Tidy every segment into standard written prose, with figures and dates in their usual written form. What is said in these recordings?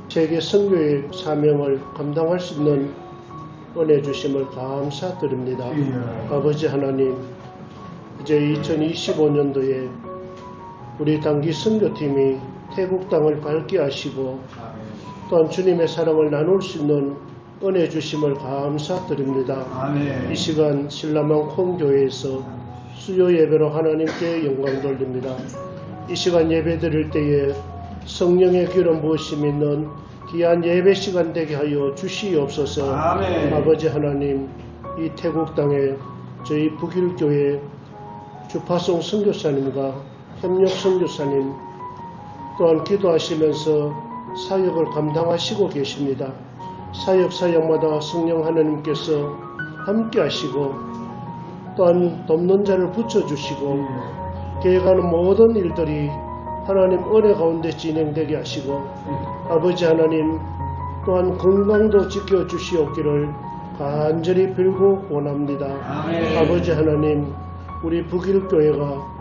세계 선교의 사명을 감당할 수 있는 은혜 주심을 감사드립니다. 아버지 하나님, 이제 2025년도에 우리 단기 선교팀이 태국 땅을 밟게 하시고 또한 주님의 사랑을 나눌 수 있는 은혜 주심을 감사드립니다. 이 시간 신라만 콩교회에서 수요 예배로 하나님께 영광 돌립니다. 이 시간 예배 드릴 때에 성령의 기름 부으심 있는 귀한 예배 시간 되게 하여 주시옵소서. 아버지 하나님, 이 태국 땅에 저희 북일교회 주파송 선교사님과 협력 선교사님 또한 기도하시면서 사역을 감당하시고 계십니다. 사역마다 성령 하나님께서 함께 하시고 또한 돕는 자를 붙여주시고 계획하는 모든 일들이 하나님 은혜 가운데 진행되게 하시고 아버지 하나님 또한 건강도 지켜주시옵기를 간절히 빌고 원합니다. 아버지 하나님, 우리 북일교회가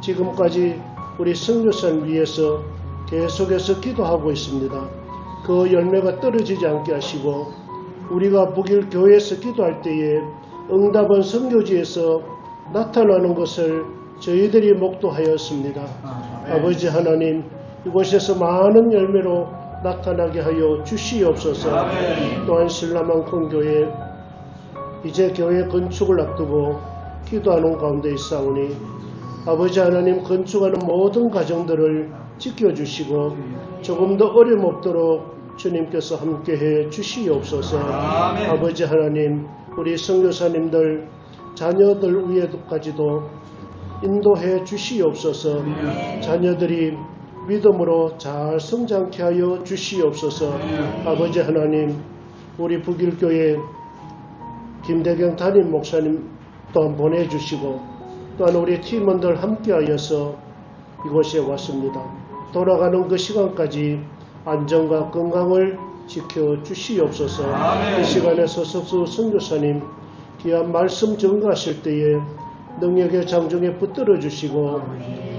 지금까지 우리 선교사를 위해서 계속해서 기도하고 있습니다. 그 열매가 떨어지지 않게 하시고 우리가 북일교회에서 기도할 때에 응답은 선교지에서 나타나는 것을 저희들이 목도하였습니다. 아버지 하나님, 이곳에서 많은 열매로 나타나게 하여 주시옵소서. 또한 신라만 콩교회 이제 교회 건축을 앞두고 기도하는 가운데 있사오니 아버지 하나님, 건축하는 모든 가정들을 지켜주시고 조금 더 어려움 없도록 주님께서 함께해 주시옵소서. 아버지 하나님, 우리 선교사님들 자녀들 위에까지도 인도해 주시옵소서. 자녀들이 믿음으로 잘 성장케 하여 주시옵소서. 아버지 하나님, 우리 북일교회 김대경 담임 목사님 또한 보내주시고 또한 우리 팀원들 함께하여서 이곳에 왔습니다. 돌아가는 그 시간까지 안전과 건강을 지켜주시옵소서. 이 시간에 서석수 선교사님 귀한 말씀 전가하실 때에 능력의 장중에 붙들어 주시고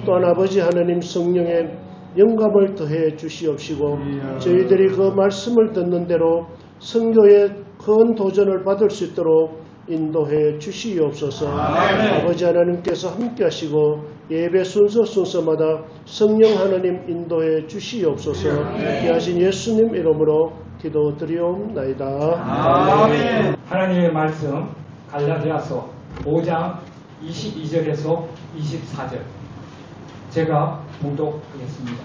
또한 아버지 하나님 성령의 영감을 더해 주시옵시고 저희들이 그 말씀을 듣는 대로 선교의 큰 도전을 받을 수 있도록 인도해 주시옵소서. 아버지 하나님께서 함께 하시고 예배 순서마다 성령 하나님 인도해 주시옵소서. 귀하신 예수님 이름으로 기도드리옵나이다. 아멘. 하나님의 말씀 갈라디아서 5장 22절에서 24절 제가 봉독하겠습니다.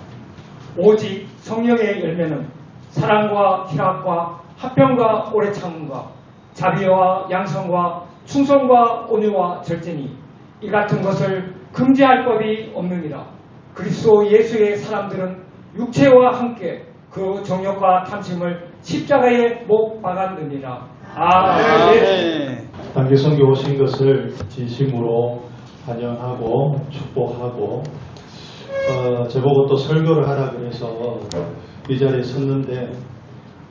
오직 성령의 열매는 사랑과 희락과 화평과 오래 참음과 자비와 양성과 충성과 온유와 절제니 이 같은 것을 금지할 법이 없느니라. 그리스도 예수의 사람들은 육체와 함께 그 정욕과 탐심을 십자가에 못 박았느니라. 아멘. 단기 선교 오신 것을 진심으로 환영하고 축복하고 저보고 또 설교를 하라 그래서 이 자리에 섰는데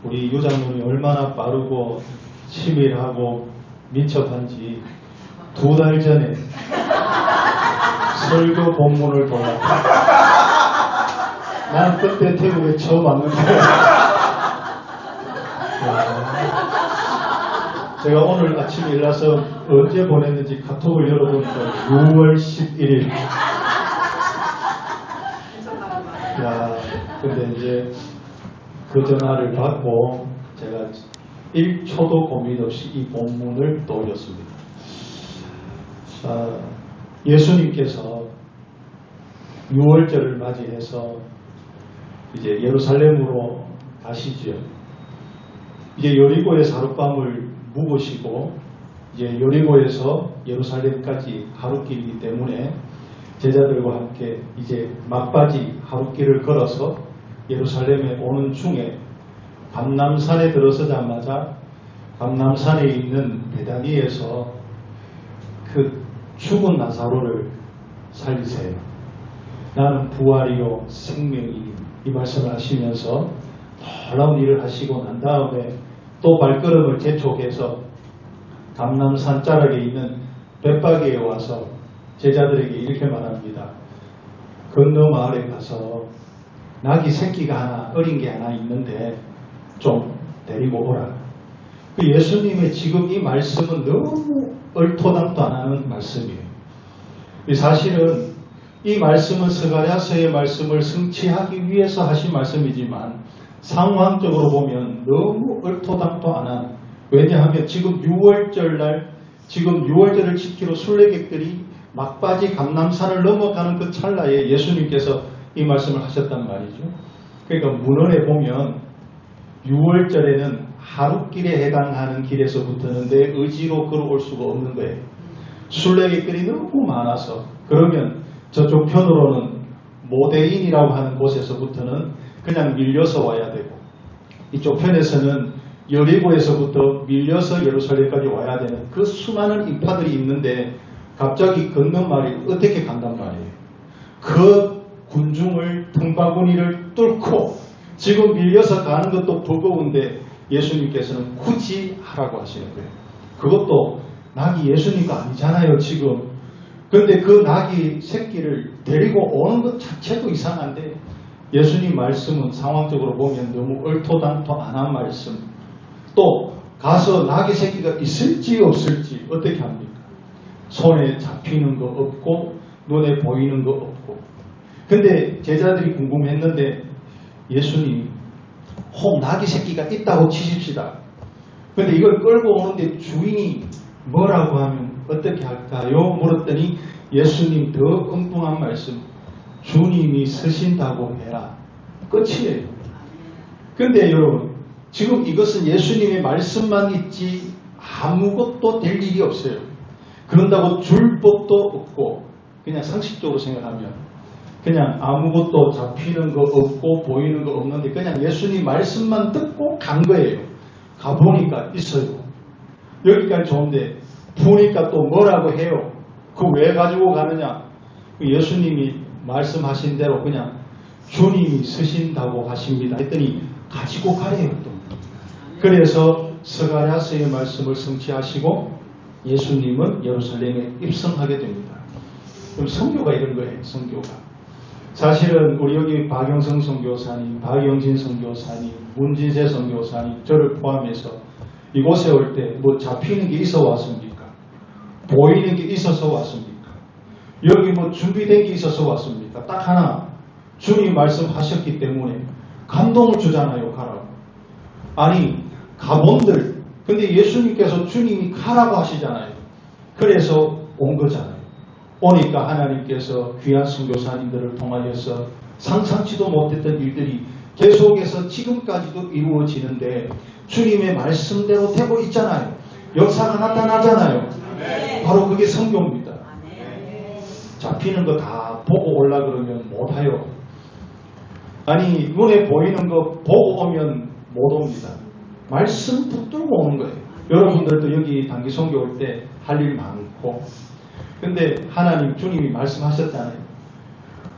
우리 유장님이 얼마나 빠르고 치밀하고 민첩한지 2달 전에 설교 본문을 돌았다. 난 그때 태국에 처음 왔는데 제가 오늘 아침에 일어나서 언제 보냈는지 카톡을 열어보니까 6월 11일. 근데 이제 그 전화를 받고 제가 1초도 고민 없이 이 본문을 떠올렸습니다. 예수님께서 6월절을 맞이해서 이제 예루살렘으로 가시죠. 이제 여리고에서 하룻밤을 묵으시고 이제 여리고에서 예루살렘까지 하룻길이기 때문에 제자들과 함께 이제 막바지 하룻길을 걸어서 예루살렘에 오는 중에 감람산에 들어서자마자 감람산에 있는 베다니에서 그 죽은 나사로를 살리세요. 나는 부활이요 생명이 이 말씀을 하시면서 놀라운 일을 하시고 난 다음에 또 발걸음을 재촉해서 감람산 자락에 있는 벳바기에 와서 제자들에게 이렇게 말합니다. 건너 마을에 가서 낙이 새끼가 하나, 어린 게 하나 있는데 좀 데리고 오라. 그 예수님의 지금 이 말씀은 너무 얼토당토 안 하는 말씀이에요. 사실은 이 말씀은 스가랴서의 말씀을 성취하기 위해서 하신 말씀이지만 상황적으로 보면 너무 얼토당토 안 하는, 왜냐하면 지금 6월절날 지금 6월절을 지키러 순례객들이 막바지 감람산을 넘어가는 그 찰나에 예수님께서 이 말씀을 하셨단 말이죠. 그러니까 문헌에 보면 6월절에는 하루길에 해당하는 길에서부터는 내 의지로 걸어올 수가 없는 거예요. 순례객들이 너무 많아서, 그러면 저쪽 편으로는 모데인이라고 하는 곳에서부터는 그냥 밀려서 와야 되고, 이쪽 편에서는 여리고에서부터 밀려서 예루살렘까지 와야 되는 그 수많은 인파들이 있는데 갑자기 건넌 말이 어떻게 간단 말이에요. 그 군중을, 틈바구니를 뚫고 지금 밀려서 가는 것도 버거운데 예수님께서는 굳이 하라고 하시는 거예요. 그것도 낙이 예수님가 아니잖아요, 지금. 그런데 그 낙이 새끼를 데리고 오는 것 자체도 이상한데 예수님 말씀은 상황적으로 보면 너무 얼토당토 안 한 말씀. 또 가서 낙이 새끼가 있을지 없을지 어떻게 합니까? 손에 잡히는 거 없고 눈에 보이는 거 없고. 근데 제자들이 궁금했는데 예수님 혹 낙이 새끼가 있다고 치십시다. 근데 이걸 끌고 오는데 주인이 뭐라고 하면 어떻게 할까요? 물었더니 예수님 더 엉뚱한 말씀. 주님이 쓰신다고 해라. 끝이에요. 근데 여러분 지금 이것은 예수님의 말씀만 있지 아무것도 될 일이 없어요. 그런다고 줄 법도 없고 그냥 상식적으로 생각하면 그냥 아무것도 잡히는 거 없고 보이는 거 없는데 그냥 예수님 말씀만 듣고 간 거예요. 가보니까 있어요. 여기까지 좋은데 보니까 또 뭐라고 해요. 그 왜 가지고 가느냐. 예수님이 말씀하신 대로 그냥 주님이 쓰신다고 하십니다 했더니 가지고 가래요. 또. 그래서 스가랴서의 말씀을 성취하시고 예수님은 예루살렘에 입성하게 됩니다. 그럼 선교가 이런 거예요. 선교가. 사실은 우리 여기 박영성 선교사님, 박영진 선교사님, 문진세 선교사님 저를 포함해서 이곳에 올 때 뭐 잡히는 게 있어 왔습니까? 보이는 게 있어서 왔습니까? 여기 뭐 준비된 게 있어서 왔습니까? 딱 하나 주님 말씀하셨기 때문에 감동을 주잖아요. 가라고. 아니 가본들 근데 예수님께서 주님이 가라고 하시잖아요. 그래서 온 거잖아요. 오니까 하나님께서 귀한 선교사님들을 통하여서 상상치도 못했던 일들이 계속해서 지금까지도 이루어지는데 주님의 말씀대로 되고 있잖아요. 역사가 나타나잖아요. 바로 그게 선교입니다. 잡히는 거 다 보고 올라 그러면 못해요. 아니 눈에 보이는 거 보고 오면 못 옵니다. 말씀 붙들고 오는 거예요. 여러분들도 여기 단기 선교 올 때 할 일 많고 근데 하나님 주님이 말씀하셨잖아요.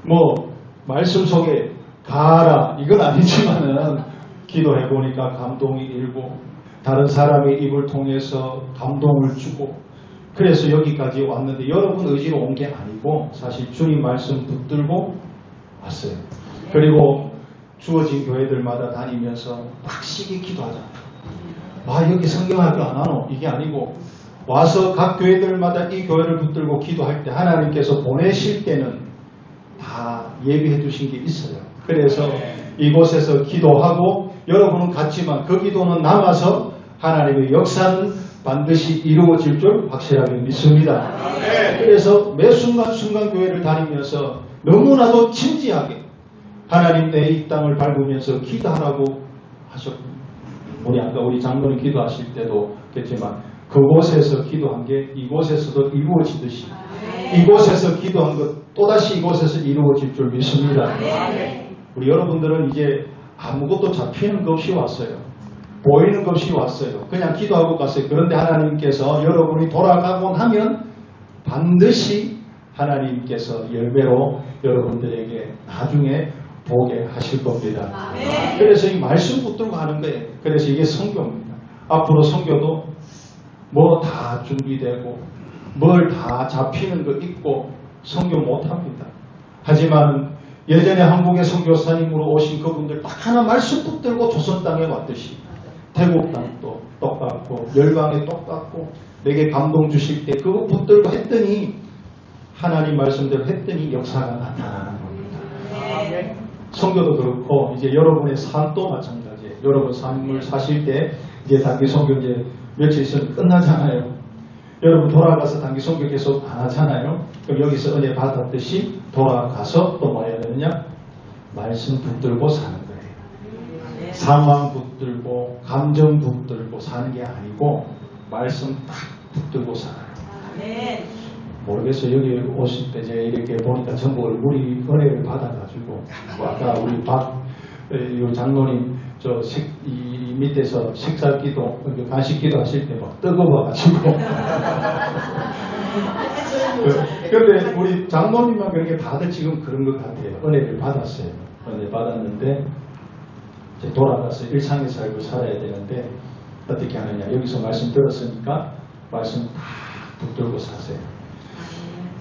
뭐 말씀 속에 가라 이건 아니지만은 기도해 보니까 감동이 일고 다른 사람의 입을 통해서 감동을 주고 그래서 여기까지 왔는데 여러분 의지로 온 게 아니고 사실 주님 말씀 붙들고 왔어요. 그리고 주어진 교회들마다 다니면서 빡시게 기도하잖아요. 아 여기 성경학교 안 하노? 이게 아니고 와서 각 교회들마다 이 교회를 붙들고 기도할 때 하나님께서 보내실 때는 다 예비해 두신 게 있어요. 그래서 이곳에서 기도하고 여러분은 갔지만 그 기도는 남아서 하나님의 역사는 반드시 이루어질 줄 확실하게 믿습니다. 그래서 매 순간순간 교회를 다니면서 너무나도 진지하게 하나님 내 이 땅을 밟으면서 기도하라고 하셨고 우리 아까 우리 장로님 기도하실 때도 그랬지만 그곳에서 기도한 게 이곳에서도 이루어지듯이 이곳에서 기도한 것 또다시 이곳에서 이루어질 줄 믿습니다. 우리 여러분들은 이제 아무것도 잡히는 것 없이 왔어요. 보이는 것 없이 왔어요. 그냥 기도하고 갔어요. 그런데 하나님께서 여러분이 돌아가고 나면 반드시 하나님께서 열배로 여러분들에게 나중에 보게 하실 겁니다. 그래서 이 말씀 붙들고 하는 거예요. 그래서 이게 선교입니다. 앞으로 선교도 뭐 다 준비되고 뭘 다 잡히는 거 있고 선교 못합니다. 하지만 예전에 한국의 선교사님으로 오신 그분들 딱 하나 말씀 붙들고 조선 땅에 왔듯이 태국 땅도 똑같고 열방에 똑같고 내게 감동 주실 때 그거 붙들고 했더니 하나님 말씀대로 했더니 역사가 나타나는 겁니다. 선교도 그렇고 이제 여러분의 삶도 마찬가지예요. 여러분 삶을 사실 때 이제 단기 선교 이제 며칠 있으면 끝나잖아요. 여러분 돌아가서 단기 선교 계속 안 하잖아요. 그럼 여기서 은혜 받았듯이 돌아가서 또 뭐 해야 되느냐? 말씀 붙들고 사는 거예요. 상황 붙들고 감정 붙들고 사는 게 아니고 말씀 딱 붙들고 살아요. 모르겠어요. 여기 오실 때 제가 이렇게 보니까 전부 얼굴이 은혜를 받아가지고 아까 우리 이 장로님 이 밑에서 식사기도 간식기도 하실 때 막 뜨거워가지고 근데 우리 장로님만 그렇게 다들 지금 그런 것 같아요. 은혜를 받았어요. 은혜 받았는데 이제 돌아가서 일상의 삶을 살아야 되는데 어떻게 하느냐. 여기서 말씀 들었으니까 말씀 다 붙들고 사세요.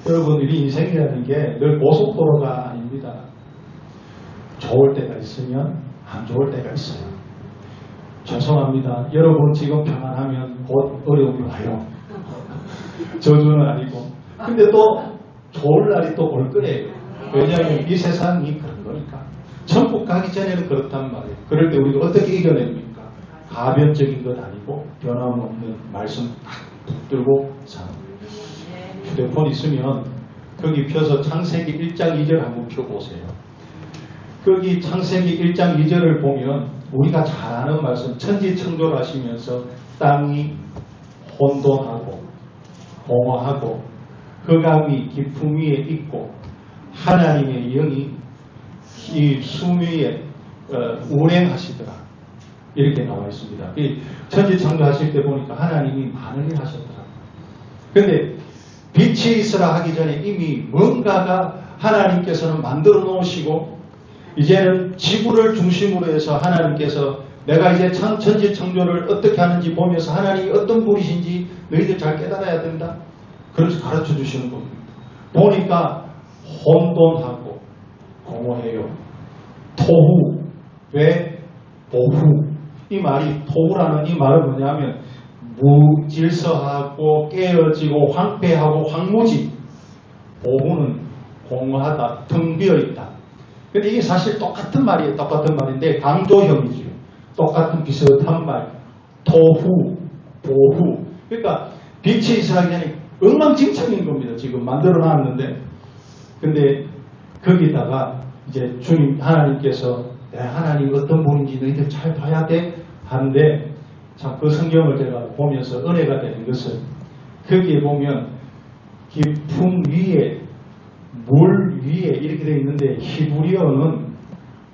여러분 우리 인생이라는 게 늘 고속도로가 아닙니다. 좋을 때가 있으면 안 좋을 때가 있어요. 죄송합니다. 여러분 지금 평안하면 곧 어려움이 와요. 저주는 아니고. 근데 또 좋을 날이 또 올 거예요. 왜냐하면 이 세상이 그런 거니까. 천국 가기 전에는 그렇단 말이에요. 그럴 때 우리가 어떻게 이겨냅니까? 가변적인 것 아니고 변함없는 말씀 딱 붙들고 사는 거예요. 휴대폰 있으면 거기 펴서 창세기 1장 2절 한번 펴보세요. 거기 창세기 1장 2절을 보면 우리가 잘 아는 말씀 천지창조를 하시면서 땅이 혼돈하고 공허하고 흑암이 깊음 위에 있고 하나님의 영이 이 숨 위에 운행하시더라. 이렇게 나와 있습니다. 이 천지창조 하실 때 보니까 하나님이 많은 일 하셨더라. 그런데 빛이 있으라 하기 전에 이미 뭔가가 하나님께서는 만들어 놓으시고 이제는 지구를 중심으로 해서 하나님께서 내가 이제 천지창조를 어떻게 하는지 보면서 하나님이 어떤 분이신지 너희들 잘 깨달아야 된다. 그래서 가르쳐 주시는 겁니다. 보니까 혼돈하고 공허해요. 토후. 왜? 보후. 이 말이 토후라는 이 말은 뭐냐면 무질서하고 깨어지고 황폐하고 황무지. 보후는 공허하다. 텅 비어있다. 근데 이게 사실 똑같은 말이에요. 똑같은 말인데 강조형이죠. 똑같은 비슷한 말. 토후, 보후. 그러니까 빛이 있어야 되니 엉망진창인 겁니다. 지금 만들어 놨는데. 근데 거기다가 이제 주님 하나님께서 하나님 어떤 분인지 너희들 잘 봐야 돼 하는데 참 그 성경을 제가 보면서 은혜가 되는 것은 거기에 보면 깊음 위에 물 위에 이렇게 되어 있는데 히브리어는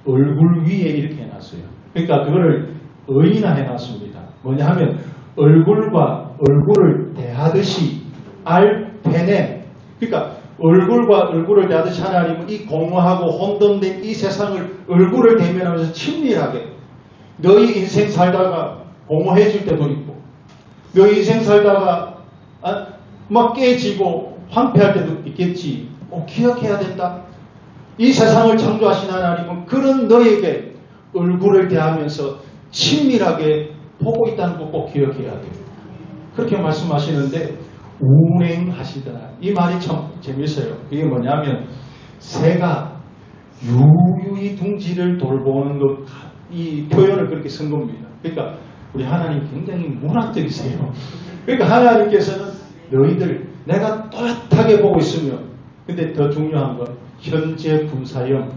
얼굴 위에 이렇게 해놨어요. 그러니까 그거를 의인화 해놨습니다. 뭐냐 하면 얼굴과 얼굴을 대하듯이 알페네. 그러니까 얼굴과 얼굴을 대하듯이 하나님은 이 공허하고 혼돈된 이 세상을 얼굴을 대면하면서 친밀하게 너희 인생 살다가 공허해질 때도 있고 너희 인생 살다가 막 깨지고 황폐할 때도 있겠지. 기억해야 된다. 이 세상을 창조하신 하나님은 그런 너에게 얼굴을 대하면서 친밀하게 보고 있다는 거 꼭 기억해야 돼요. 그렇게 말씀하시는데 운행하시더라. 이 말이 참 재밌어요. 이게 뭐냐면 새가 유유히 둥지를 돌보는 것, 이 표현을 그렇게 쓴 겁니다. 그러니까 우리 하나님 굉장히 문학적이세요. 그러니까 하나님께서는 너희들 내가 또렷하게 보고 있으면 근데 더 중요한 건 현재 분사형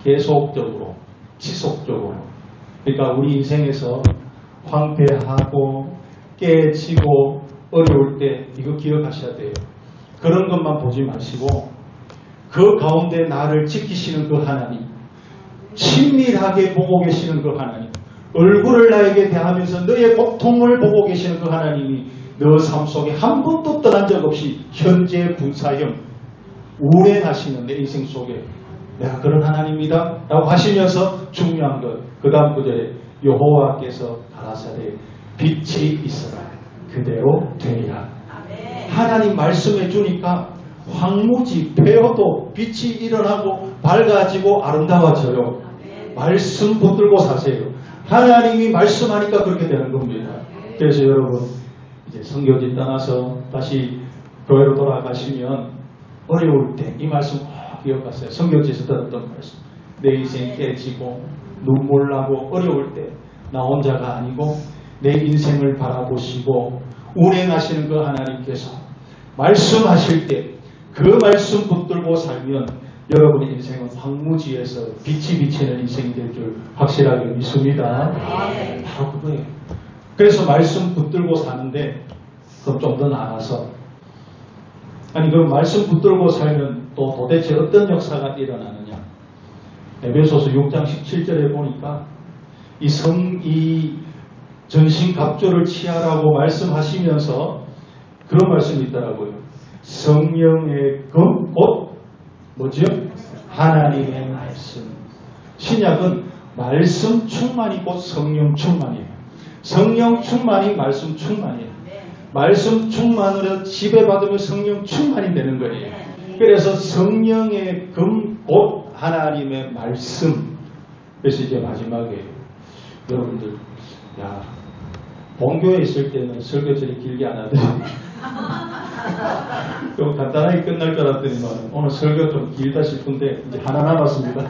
계속적으로 지속적으로 그러니까 우리 인생에서 황폐하고 깨지고 어려울 때 이거 기억하셔야 돼요. 그런 것만 보지 마시고 그 가운데 나를 지키시는 그 하나님 친밀하게 보고 계시는 그 하나님 얼굴을 나에게 대하면서 너의 고통을 보고 계시는 그 하나님이 너 삶 속에 한 번도 떠난 적 없이 현재 분사형 운행하시는 내 인생 속에 내가 그런 하나님이다 라고 하시면서 중요한 것 그 다음 구절에 여호와께서 가라사대 빛이 있어라 그대로 되리라. 하나님 말씀해 주니까 황무지 폐허도 빛이 일어나고 밝아지고 아름다워져요. 말씀 붙들고 사세요. 하나님이 말씀하니까 그렇게 되는 겁니다. 그래서 여러분 이제 선교지 떠나서 다시 교회로 돌아가시면 어려울 때 이 말씀 꼭 기억하세요. 선교지에서 들었던 말씀. 내 인생 깨지고 눈물 나고 어려울 때 나 혼자가 아니고 내 인생을 바라보시고 운행하시는 그 하나님께서 말씀하실 때 그 말씀 붙들고 살면 여러분의 인생은 황무지에서 빛이 비치는 인생이 될 줄 확실하게 믿습니다. 바로 그거예요. 그래서 말씀 붙들고 사는데 그럼 좀 더 나아가서 아니 그럼 말씀 붙들고 살면 또 도대체 어떤 역사가 일어나느냐. 에베소서 6장 17절에 보니까 이 전신갑주를 취하라고 말씀하시면서 그런 말씀이 있더라고요. 성령의 금, 곧 뭐죠? 하나님의 말씀. 신약은 말씀 충만이 곧 성령 충만이에요. 성령 충만이 말씀 충만이에요. 말씀 충만으로 지배받으면 성령 충만이 되는 거예요. 그래서 성령의 금, 곧 하나님의 말씀. 그래서 이제 마지막에 여러분들, 야, 본교에 있을 때는 설교절이 길게 안 하더니 좀 간단하게 끝날 줄 알았더니만 오늘 설교 좀 길다 싶은데 이제 하나 남았습니다.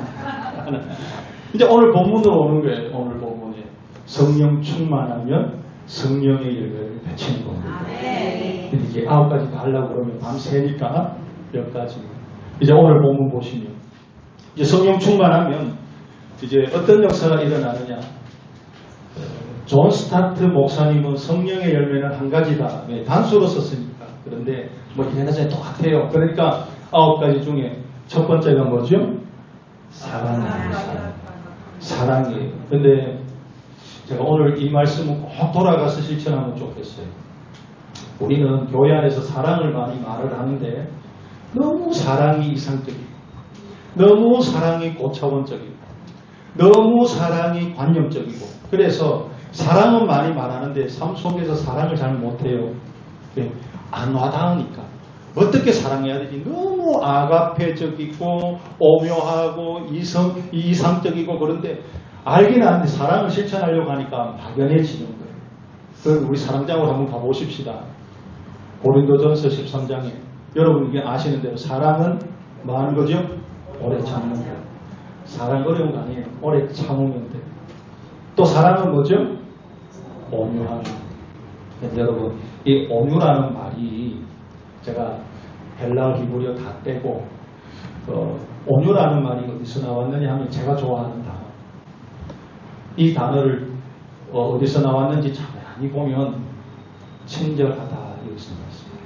이제 오늘 본문으로 오는 거예요. 오늘 본문에 성령 충만하면 성령의 열매를 맺히는 겁니다. 근데 이제 9가지 다 하려고 그러면 밤새니까 몇 가지. 이제 오늘 본문 보시면 이제 성령 충만하면 이제 어떤 역사가 일어나느냐. 존 스타트 목사님은 성령의 열매는 한 가지다. 단수로 썼으니까. 그런데 뭐 얘네들 똑같아요. 그러니까 9가지 중에 첫 번째가 뭐죠? 사랑이에요. 사랑이에요. 근데 제가 오늘 이 말씀은 꼭 돌아가서 실천하면 좋겠어요. 우리는 교회 안에서 사랑을 많이 말을 하는데 너무 사랑이 이상적이고 너무 사랑이 고차원적이고 너무 사랑이 관념적이고 그래서 사랑은 많이 말하는데 삶 속에서 사랑을 잘 못해요. 안 와닿으니까. 어떻게 사랑해야 되지? 너무 아가페적이고 오묘하고 이상적이고 그런데 알기는 아는데 사랑을 실천하려고 하니까 막연해지는 거예요. 그럼 우리 사랑장으로 한번 가보십시다. 고린도전서 13장에 여러분 이게 아시는 대로 사랑은 뭐 하는 거죠? 오래 참는 거예요. 사랑 어려운 거 아니에요. 오래 참으면 돼요. 또 사랑은 뭐죠? 온유함. 여러분 이 온유라는 말이 제가 헬라어 히브리어 다 떼고 온유라는 말이 어디서 나왔느냐 하면 제가 좋아하는 단어. 이 단어를 어디서 나왔는지 자세히 보면 친절하다 여기서 나왔습니다.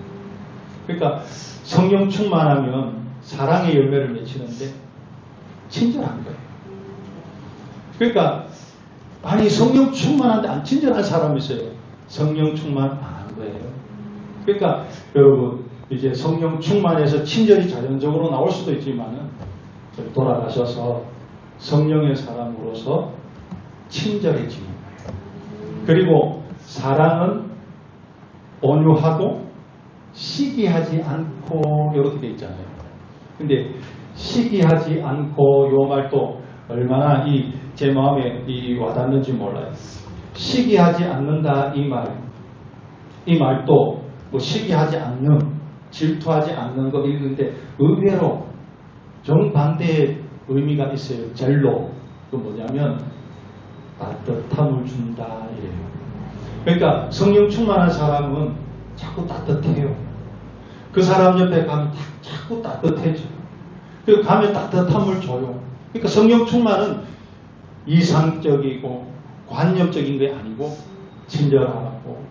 그러니까 성령 충만하면 사랑의 열매를 맺히는데 친절한 거예요. 그러니까 아니 성령 충만한데 안 친절한 사람이 있어요. 성령 충만 안 한 거예요. 그러니까 여러분 이제 성령 충만해서 친절이 자연적으로 나올 수도 있지만은 돌아가셔서 성령의 사람으로서 친절해지는 거예요. 그리고 사랑은 온유하고 시기하지 않고 이렇게 돼 있잖아요. 근데 시기하지 않고 요 말도 얼마나 제 마음에 와닿는지 몰라요. 시기하지 않는다 이 말도 뭐 시기하지 않는 질투하지 않는 거 읽는데 의외로 정반대의 의미가 있어요. 젤로 그 뭐냐면 따뜻함을 준다 이래요. 그러니까 성령 충만한 사람은 자꾸 따뜻해요. 그 사람 옆에 가면 자꾸 따뜻해져요. 그 가면 따뜻함을 줘요. 그러니까 성령 충만은 이상적이고 관념적인 게 아니고 친절하고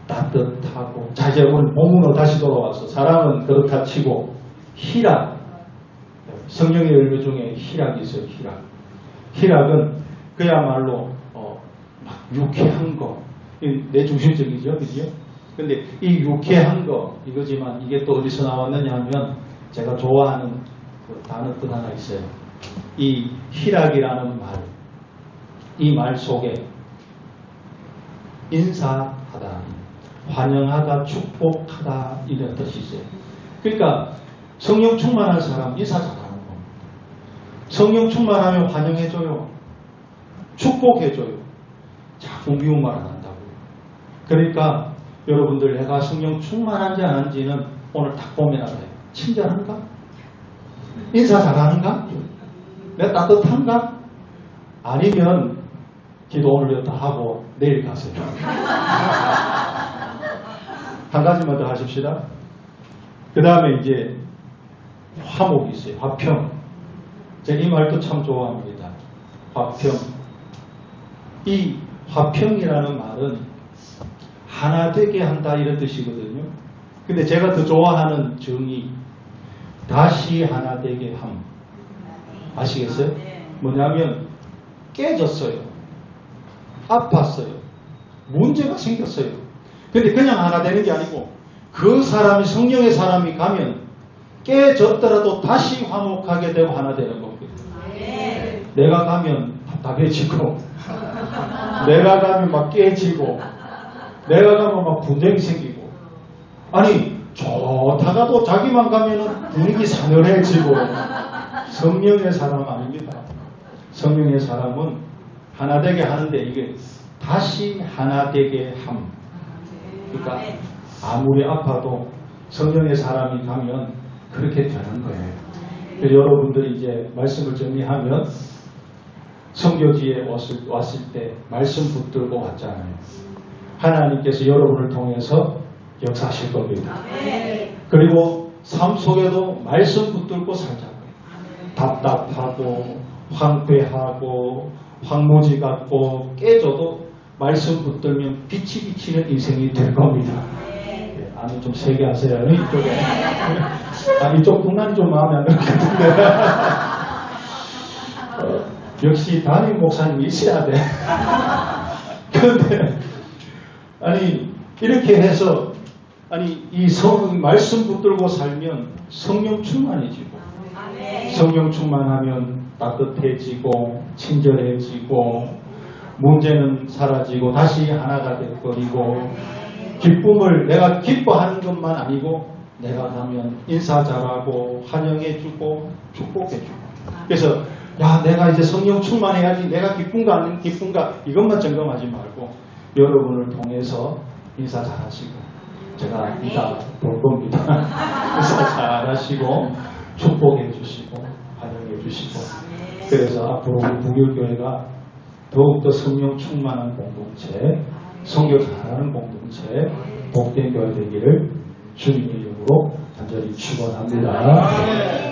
따뜻하고 자 이제 오늘 본문으로 다시 돌아와서 사랑은 그렇다 치고 희락 성령의 열매 중에 희락이 있어요. 희락은 그야말로 막 유쾌한 거 내 중심적이죠. 그죠? 근데 이 유쾌한 거 이거지만 이게 또 어디서 나왔느냐 하면 제가 좋아하는 그 단어 또 하나 있어요. 이 희락이라는 말, 이 말 속에 인사하다, 환영하다, 축복하다 이런 뜻이 있어요. 그러니까 성령 충만한 사람 인사 잘하는 겁니다. 성령 충만하면 환영해줘요. 축복해줘요. 자꾸 미운 말 안 한다고요. 그러니까 여러분들 내가 성령 충만한지 안 한지는 오늘 딱 보면 알아요. 친절한가? 인사 잘하는가? 내가 따뜻한가? 아니면 기도 오늘 다 하고 내일 가세요. 한 가지만 더 하십시다. 그 다음에 이제 화목이 있어요. 화평. 제가 이 말도 참 좋아합니다. 화평. 이 화평이라는 말은 하나 되게 한다 이런 뜻이거든요. 근데 제가 더 좋아하는 정의 다시 하나 되게 함. 아시겠어요? 뭐냐면 깨졌어요. 아팠어요. 문제가 생겼어요. 근데 그냥 하나 되는 게 아니고 그 사람이 성령의 사람이 가면 깨졌더라도 다시 화목하게 되고 하나 되는 겁니다. 내가 가면 답답해지고 내가 가면 막 깨지고 내가 가면 막 분쟁이 생기고 아니 좋다가도 자기만 가면은 분위기 사늘해지고 성령의 사람 아닙니다. 성령의 사람은 하나 되게 하는데 이게 다시 하나 되게 함. 그러니까 아무리 아파도 성령의 사람이 가면 그렇게 되는 거예요. 그래서 여러분들이 이제 말씀을 정리하면 성교지에 왔을 때 말씀 붙들고 왔잖아요. 하나님께서 여러분을 통해서 역사하실 겁니다. 그리고 삶 속에도 말씀 붙들고 살자고요. 답답하고 황폐하고 황무지 같고 깨져도 말씀 붙들면 빛이 비치는 인생이 될 겁니다. 네, 아니 좀 세게 하세요. 이쪽에. 이쪽 분란이 좀 마음에 안 드는 것 같은데. 역시 담임 목사님이 있어야 돼. 그런데 아니 이렇게 해서 아니 이 말씀 붙들고 살면 성령 충만해지고 성령 충만하면 따뜻해지고 친절해지고 문제는 사라지고 다시 하나가 돼버리고 기쁨을 내가 기뻐하는 것만 아니고 내가 가면 인사 잘하고 환영해주고 축복해주고 그래서 야 내가 이제 성령 충만해야지 내가 기쁜가 안 기쁜가 이것만 점검하지 말고 여러분을 통해서 인사 잘하시고 제가 이따 볼 겁니다. 인사 잘하시고 축복해주시고 환영해주시고 그래서 앞으로 우리 북일교회가 더욱더 성령 충만한 공동체 성교 잘하는 공동체 복된 교회 되기를 주님의 이름으로 간절히 축원합니다.